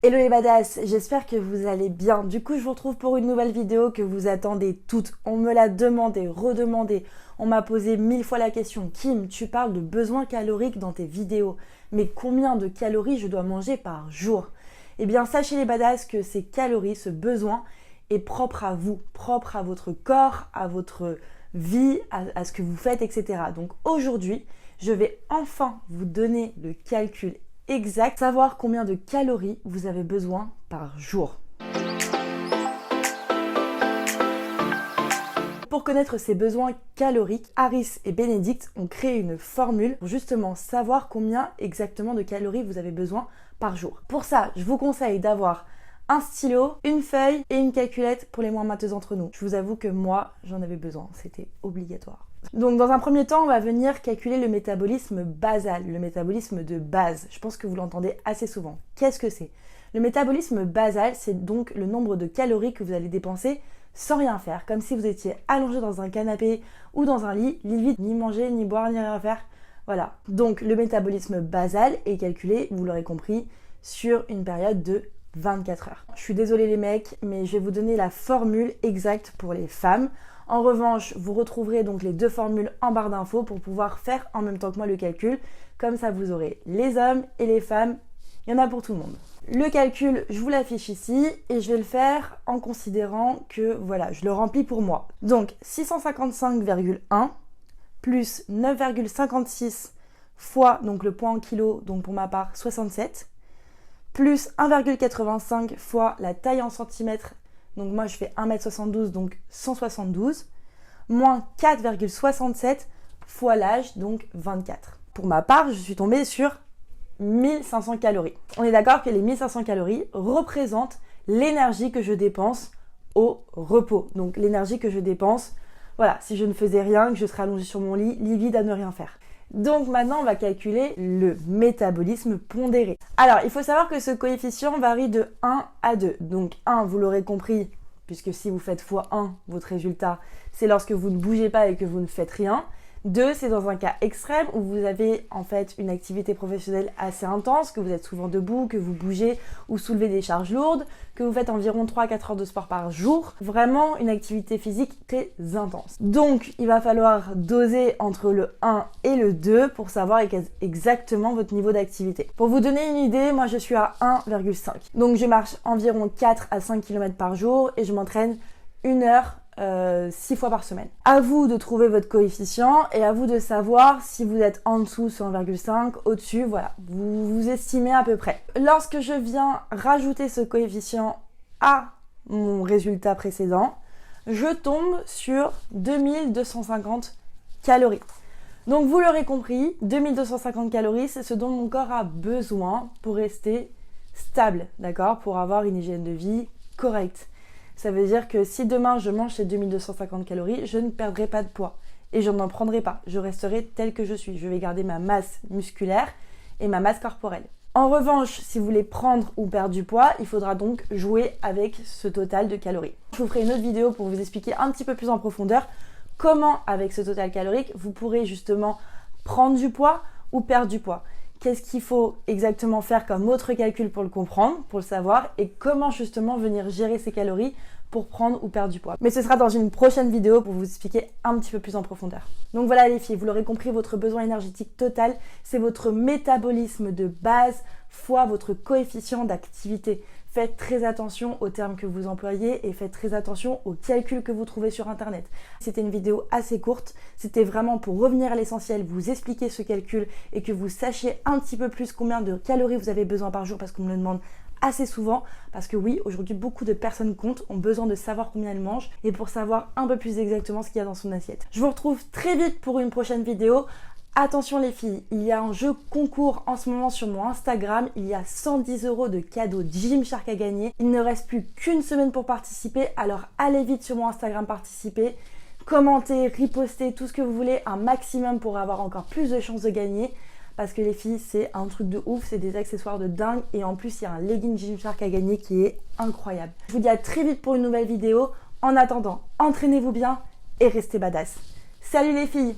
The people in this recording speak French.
Hello les badass, j'espère que vous allez bien. Du coup, je vous retrouve pour une nouvelle vidéo que vous attendez toutes. On me l'a demandé, redemandé. On m'a posé 1000 fois la question. Kim, tu parles de besoins caloriques dans tes vidéos. Mais combien de calories je dois manger par jour? Eh bien, sachez les badass que ces calories, ce besoin, est propre à vous, propre à votre corps, à votre vie, à ce que vous faites, etc. Donc aujourd'hui, je vais enfin vous donner le calcul exact, savoir combien de calories vous avez besoin par jour. Pour connaître ces besoins caloriques, Harris et Bénédicte ont créé une formule pour justement savoir combien exactement de calories vous avez besoin par jour. Pour ça, je vous conseille d'avoir un stylo, une feuille et une calculette pour les moins matheux d'entre nous. Je vous avoue que moi, j'en avais besoin, c'était obligatoire. Donc dans un premier temps, on va venir calculer le métabolisme basal, le métabolisme de base. Je pense que vous l'entendez assez souvent. Qu'est-ce que c'est? Le métabolisme basal, c'est donc le nombre de calories que vous allez dépenser sans rien faire, comme si vous étiez allongé dans un canapé ou dans un lit, limite ni manger, ni boire, ni rien faire. Voilà. Donc le métabolisme basal est calculé, vous l'aurez compris, sur une période de 24 heures. Je suis désolée les mecs, mais je vais vous donner la formule exacte pour les femmes. En revanche, vous retrouverez donc les deux formules en barre d'infos pour pouvoir faire en même temps que moi le calcul. Comme ça, vous aurez les hommes et les femmes. Il y en a pour tout le monde. Le calcul, je vous l'affiche ici et je vais le faire en considérant que, voilà, je le remplis pour moi. Donc, 655,1 plus 9,56 fois donc le poids en kilos, donc pour ma part 67, plus 1,85 fois la taille en centimètres. Donc moi je fais 1m72, donc 172, moins 4,67 fois l'âge, donc 24. Pour ma part, je suis tombée sur 1500 calories. On est d'accord que les 1500 calories représentent l'énergie que je dépense au repos. Donc l'énergie que je dépense, voilà, si je ne faisais rien, que je serais allongée sur mon lit, livide à ne rien faire. Donc maintenant, on va calculer le métabolisme pondéré. Alors, il faut savoir que ce coefficient varie de 1 à 2. Donc 1, vous l'aurez compris, puisque si vous faites x1, votre résultat, c'est lorsque vous ne bougez pas et que vous ne faites rien. 2, c'est dans un cas extrême où vous avez en fait une activité professionnelle assez intense, que vous êtes souvent debout, que vous bougez ou soulevez des charges lourdes, que vous faites environ 3-4 heures de sport par jour. Vraiment une activité physique très intense. Donc, il va falloir doser entre le 1 et le 2 pour savoir exactement votre niveau d'activité. Pour vous donner une idée, moi je suis à 1,5. Donc, je marche environ 4 à 5 km par jour et je m'entraîne 1 heure 6 fois par semaine. À vous de trouver votre coefficient et à vous de savoir si vous êtes en dessous sur 1,5, au-dessus, voilà, vous estimez à peu près. Lorsque je viens rajouter ce coefficient à mon résultat précédent, je tombe sur 2250 calories. Donc vous l'aurez compris, 2250 calories, c'est ce dont mon corps a besoin pour rester stable, d'accord, pour avoir une hygiène de vie correcte. Ça veut dire que si demain je mange ces 2250 calories, je ne perdrai pas de poids et je n'en prendrai pas. Je resterai telle que je suis. Je vais garder ma masse musculaire et ma masse corporelle. En revanche, si vous voulez prendre ou perdre du poids, il faudra donc jouer avec ce total de calories. Je vous ferai une autre vidéo pour vous expliquer un petit peu plus en profondeur comment, avec ce total calorique, vous pourrez justement prendre du poids ou perdre du poids. Qu'est-ce qu'il faut exactement faire comme autre calcul pour le comprendre, pour le savoir, et comment justement venir gérer ces calories pour prendre ou perdre du poids. Mais ce sera dans une prochaine vidéo pour vous expliquer un petit peu plus en profondeur. Donc voilà les filles, vous l'aurez compris, votre besoin énergétique total, c'est votre métabolisme de base fois votre coefficient d'activité. Faites très attention aux termes que vous employez et faites très attention aux calculs que vous trouvez sur internet. C'était une vidéo assez courte, c'était vraiment pour revenir à l'essentiel, vous expliquer ce calcul et que vous sachiez un petit peu plus combien de calories vous avez besoin par jour parce qu'on me le demande assez souvent, parce que oui, aujourd'hui beaucoup de personnes comptent, ont besoin de savoir combien elles mangent et pour savoir un peu plus exactement ce qu'il y a dans son assiette. Je vous retrouve très vite pour une prochaine vidéo. Attention les filles, il y a un jeu concours en ce moment sur mon Instagram, il y a 110 € de cadeaux Gymshark à gagner. Il ne reste plus qu'une semaine pour participer, alors allez vite sur mon Instagram participer, commentez, ripostez, tout ce que vous voulez, un maximum pour avoir encore plus de chances de gagner. Parce que les filles, c'est un truc de ouf, c'est des accessoires de dingue et en plus il y a un legging Gymshark à gagner qui est incroyable. Je vous dis à très vite pour une nouvelle vidéo. En attendant, entraînez-vous bien et restez badass. Salut les filles!